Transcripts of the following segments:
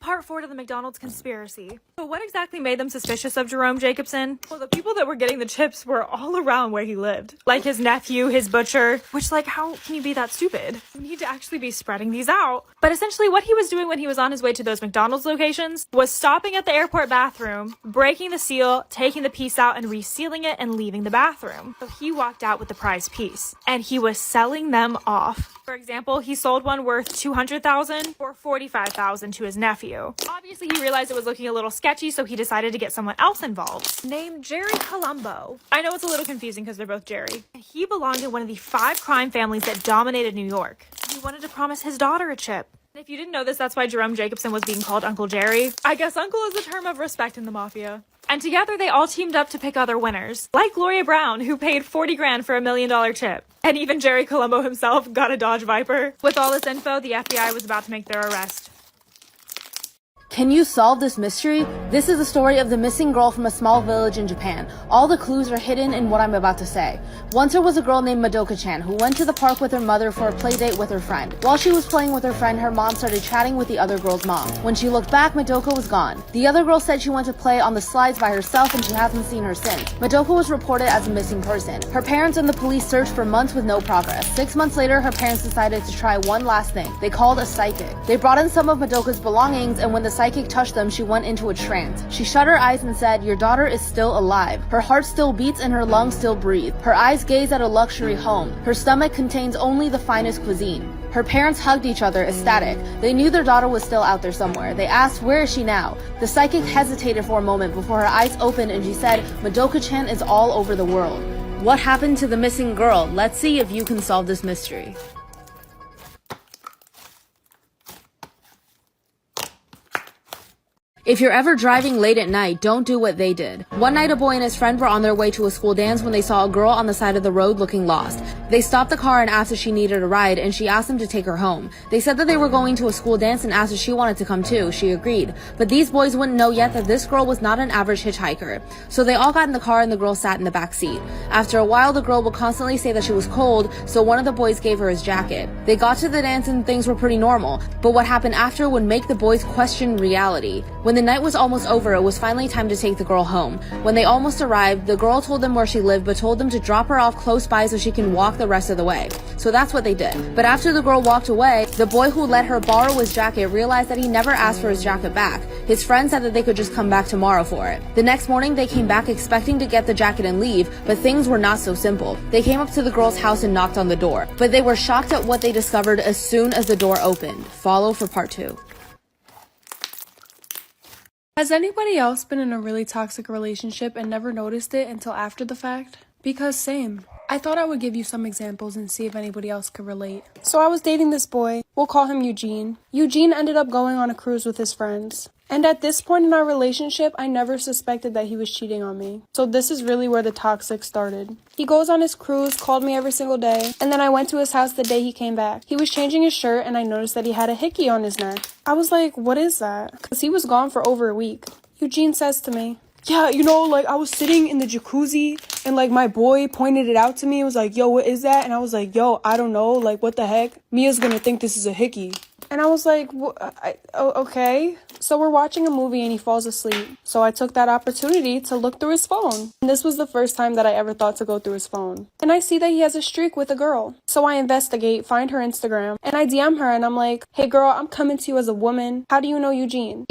Part 4 to the McDonald's conspiracy. So what exactly made them suspicious of Jerome Jacobson? Well, the people that were getting the chips were all around where he lived. Like his nephew, his butcher, which like, how can you be that stupid? You need to actually be spreading these out. But essentially what he was doing when he was on his way to those McDonald's locations was stopping at the airport bathroom, breaking the seal, taking the piece out and resealing it and leaving the bathroom. So he walked out with the prized piece and he was selling them off. For example, he sold one worth $200,000 or $45,000 to his nephew. Obviously, he realized it was looking a little sketchy, so he decided to get someone else involved, named Jerry Colombo. I know it's a little confusing because they're both Jerry. He belonged in one of the 5 crime families that dominated New York. He wanted to promise his daughter a chip. If you didn't know this, that's why Jerome Jacobson was being called Uncle Jerry. I guess uncle is a term of respect in the mafia. And together they all teamed up to pick other winners, like Gloria Brown, who paid $40 grand for a $1 million chip. And even Jerry Colombo himself got a Dodge Viper. With all this info, the FBI was about to make their arrest. Can you solve this mystery? This is the story of the missing girl from a small village in Japan. All the clues are hidden in what I'm about to say. Once there was a girl named Madoka-chan who went to the park with her mother for a play date with her friend. While she was playing with her friend, her mom started chatting with the other girl's mom. When she looked back, Madoka was gone. The other girl said she went to play on the slides by herself and she hasn't seen her since. Madoka was reported as a missing person. Her parents and the police searched for months with no progress. 6 months later, her parents decided to try one last thing. They called a psychic. They brought in some of Madoka's belongings, and when the psychic touched them, she went into a trance. She shut her eyes and said, "Your daughter is still alive. Her heart still beats and her lungs still breathe. Her eyes gaze at a luxury home. Her stomach contains only the finest cuisine." Her parents hugged each other, ecstatic. They knew their daughter was still out there somewhere. They asked, "Where is she now?" The psychic hesitated for a moment before her eyes opened and she said, "Madoka-chan is all over the world." What happened to the missing girl? Let's see if you can solve this mystery. If you're ever driving late at night, don't do what they did. One night, a boy and his friend were on their way to a school dance when they saw a girl on the side of the road looking lost. They stopped the car and asked if she needed a ride, and she asked them to take her home. They said that they were going to a school dance and asked if she wanted to come too. She agreed. But these boys wouldn't know yet that this girl was not an average hitchhiker. So they all got in the car and the girl sat in the back seat. After a while, the girl would constantly say that she was cold, so one of the boys gave her his jacket. They got to the dance and things were pretty normal, but what happened after would make the boys question reality. When the night was almost over, it was finally time to take the girl home. When they almost arrived, the girl told them where she lived but told them to drop her off close by so she can walk the rest of the way. So that's what they did. But after the girl walked away, the boy who let her borrow his jacket realized that he never asked for his jacket back. His friend said that they could just come back tomorrow for it. The next morning, they came back expecting to get the jacket and leave, but things were not so simple. They came up to the girl's house and knocked on the door, but they were shocked at what they discovered as soon as the door opened. Follow for part 2. Has anybody else been in a really toxic relationship and never noticed it until after the fact? Because same. I thought I would give you some examples and see if anybody else could relate. So I was dating this boy. We'll call him Eugene. Eugene ended up going on a cruise with his friends. And at this point in our relationship, I never suspected that he was cheating on me. So this is really where the toxic started. He goes on his cruise, called me every single day, and then I went to his house the day he came back. He was changing his shirt and I noticed that he had a hickey on his neck. I was like, what is that? Because he was gone for over a week. Eugene says to me, "Yeah, I was sitting in the jacuzzi and my boy pointed it out to me. It was like, yo, what is that?" And I was like, yo, I don't know. What the heck? Mia's gonna think this is a hickey. And I was like, okay. So we're watching a movie and he falls asleep. So I took that opportunity to look through his phone. And this was the first time that I ever thought to go through his phone. And I see that he has a streak with a girl. So I investigate, find her Instagram, and I DM her and I'm like, "Hey girl, I'm coming to you as a woman. How do you know Eugene?"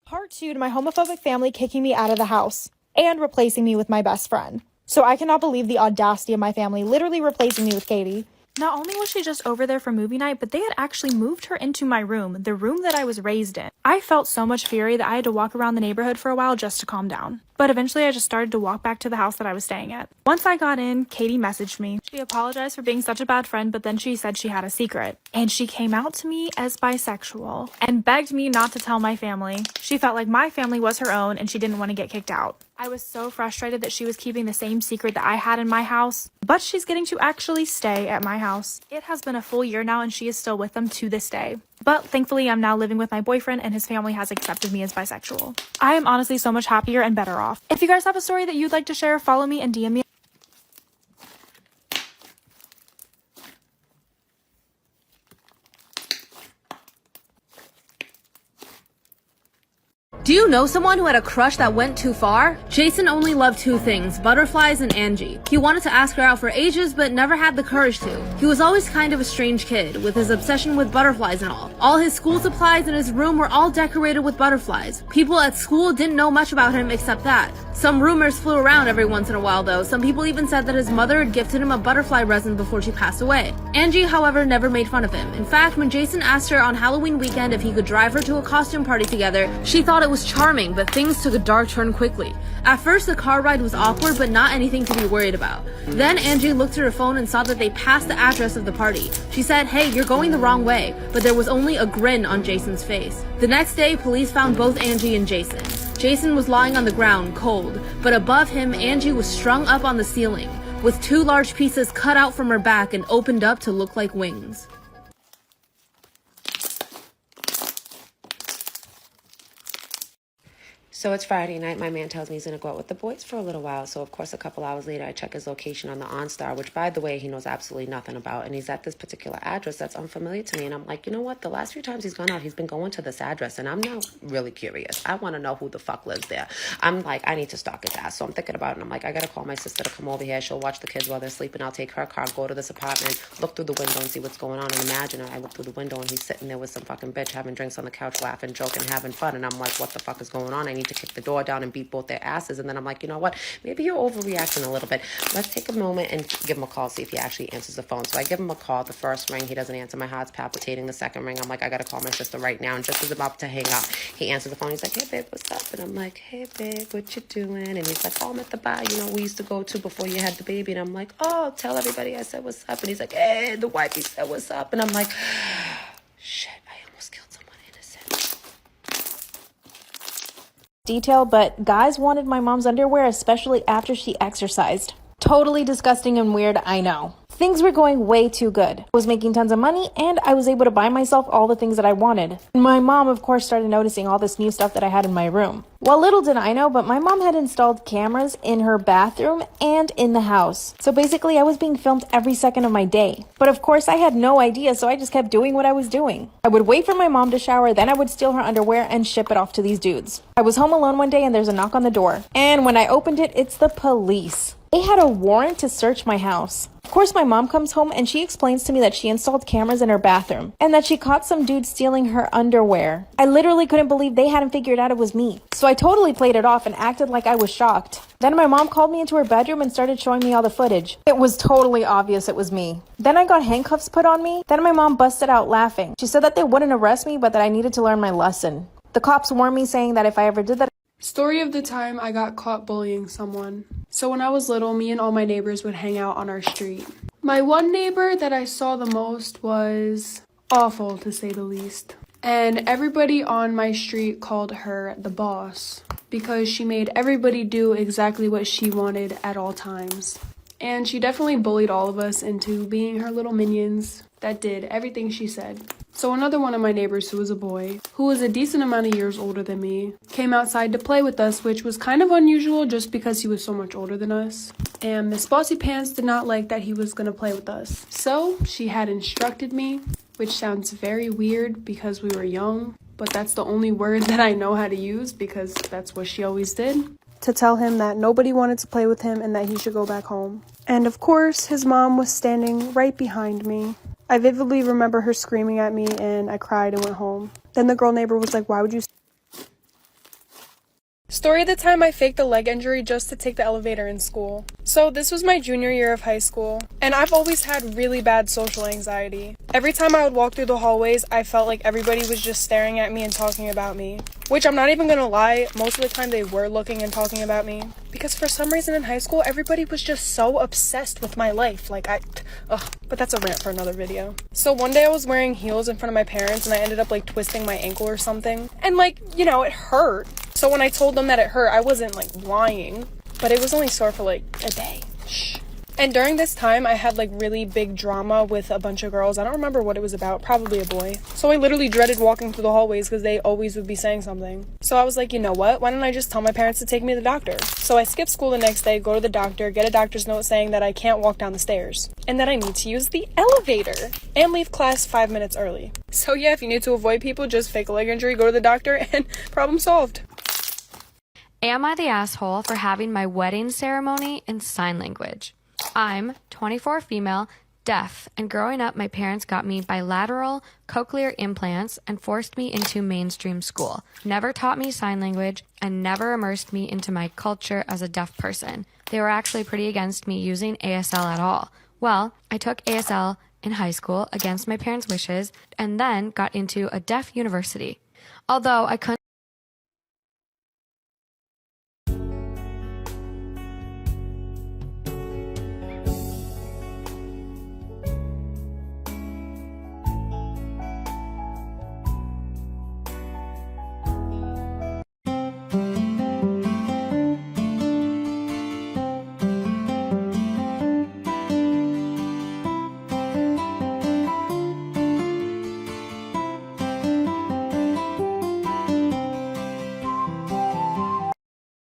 Part 2 to my homophobic family kicking me out of the house and replacing me with my best friend. So I cannot believe the audacity of my family literally replacing me with Katie. Not only was she just over there for movie night, but they had actually moved her into my room, the room that I was raised in. I felt so much fury that I had to walk around the neighborhood for a while just to calm down. But eventually I just started to walk back to the house that I was staying at. Once I got in, Katie messaged me. She apologized for being such a bad friend, but then she said she had a secret. And she came out to me as bisexual and begged me not to tell my family. She felt like my family was her own and she didn't want to get kicked out. I was so frustrated that she was keeping the same secret that I had in my house, but she's getting to actually stay at my house. It has been a full year now and she is still with them to this day. But thankfully, I'm now living with my boyfriend and his family has accepted me as bisexual. I am honestly so much happier and better off. If you guys have a story that you'd like to share, follow me and DM me. Do you know someone who had a crush that went too far? Jason only loved two things, butterflies and Angie. He wanted to ask her out for ages, but never had the courage to. He was always kind of a strange kid, with his obsession with butterflies and all. All his school supplies in his room were all decorated with butterflies. People at school didn't know much about him except that. Some rumors flew around every once in a while though. Some people even said that his mother had gifted him a butterfly resin before she passed away. Angie, however, never made fun of him. In fact, when Jason asked her on Halloween weekend if he could drive her to a costume party together, she thought it was charming, but things took a dark turn quickly. At first, the car ride was awkward, but not anything to be worried about. Then Angie looked at her phone and saw that they passed the address of the party. She said, "Hey, you're going the wrong way," but there was only a grin on Jason's face. The next day, police found both Angie and Jason. Jason was lying on the ground, cold, but above him, Angie was strung up on the ceiling, with two large pieces cut out from her back and opened up to look like wings. So it's Friday night. My man tells me he's going to go out with the boys for a little while. So, of course, a couple hours later, I check his location on the OnStar, which, by the way, he knows absolutely nothing about. And he's at this particular address that's unfamiliar to me. And I'm like, you know what? The last few times he's gone out, he's been going to this address. And I'm now really curious. I want to know who the fuck lives there. I'm like, I need to stalk his ass. So I'm thinking about it. And I'm like, I got to call my sister to come over here. She'll watch the kids while they're sleeping. I'll take her car, go to this apartment, look through the window and see what's going on. And imagine I look through the window and he's sitting there with some fucking bitch having drinks on the couch, laughing, joking, having fun. And I'm like, what the fuck is going on? I need to kick the door down and beat both their asses. And then I'm like, you know what? Maybe you're overreacting a little bit. Let's take a moment and give him a call, see if he actually answers the phone. So I give him a call. The first ring, he doesn't answer. My heart's palpitating. The second ring, I'm like, I got to call my sister right now. And just as I'm about to hang up, he answers the phone. He's like, hey, babe, what's up? And I'm like, hey, babe, what you doing? And he's like, oh, I'm at the bar, we used to go to before you had the baby. And I'm like, oh, tell everybody I said what's up. And he's like, hey, the wifey said what's up. And I'm like, shit, I almost killed someone innocent. Detail, but guys wanted my mom's underwear, especially after she exercised. Totally disgusting and weird, I know. Things were going way too good. I was making tons of money and I was able to buy myself all the things that I wanted. My mom, of course, started noticing all this new stuff that I had in my room. Well, little did I know, but my mom had installed cameras in her bathroom and in the house. So basically, I was being filmed every second of my day. But of course, I had no idea, so I just kept doing what I was doing. I would wait for my mom to shower, then I would steal her underwear and ship it off to these dudes. I was home alone one day and there's a knock on the door. And when I opened it, it's the police. They had a warrant to search my house. Of course, my mom comes home and she explains to me that she installed cameras in her bathroom and that she caught some dude stealing her underwear. I literally couldn't believe they hadn't figured out it was me. So I totally played it off and acted like I was shocked. Then my mom called me into her bedroom and started showing me all the footage. It was totally obvious it was me. Then I got handcuffs put on me. Then my mom busted out laughing. She said that they wouldn't arrest me, but that I needed to learn my lesson. The cops warned me, saying that if I ever did that, Story of the time I got caught bullying someone. So when I was little, me and all my neighbors would hang out on our street. My one neighbor that I saw the most was awful, to say the least. And everybody on my street called her the boss because she made everybody do exactly what she wanted at all times. And she definitely bullied all of us into being her little minions that did everything she said. So another one of my neighbors, who was a boy, who was a decent amount of years older than me, came outside to play with us, which was kind of unusual just because he was so much older than us. And Miss Bossy Pants did not like that he was going to play with us. So she had instructed me, which sounds very weird because we were young, but that's the only word that I know how to use because that's what she always did, to tell him that nobody wanted to play with him and that he should go back home. And of course, his mom was standing right behind me. I vividly remember her screaming at me and I cried and went home. Then the girl neighbor was like, why would you... Story of the time I faked a leg injury just to take the elevator in school. So this was my junior year of high school, and I've always had really bad social anxiety. Every time I would walk through the hallways, I felt like everybody was just staring at me and talking about me. Which I'm not even gonna lie, most of the time they were looking and talking about me. Because for some reason in high school, everybody was just so obsessed with my life. But that's a rant for another video. So one day I was wearing heels in front of my parents and I ended up twisting my ankle or something. And it hurt. So when I told them that it hurt, I wasn't lying, but it was only sore for a day. Shh. And during this time, I had really big drama with a bunch of girls. I don't remember what it was about, probably a boy. So I literally dreaded walking through the hallways because they always would be saying something. So I was like, you know what? Why don't I just tell my parents to take me to the doctor? So I skip school the next day, go to the doctor, get a doctor's note saying that I can't walk down the stairs and that I need to use the elevator and leave class 5 minutes early. So yeah, if you need to avoid people, just fake a leg injury, go to the doctor, and problem solved. Am I the asshole for having my wedding ceremony in sign language? I'm 24 female, deaf, and growing up my parents got me bilateral cochlear implants and forced me into mainstream school. Never taught me sign language and never immersed me into my culture as a deaf person. They were actually pretty against me using ASL at all. Well, I took ASL in high school against my parents' wishes and then got into a deaf university. Although I couldn't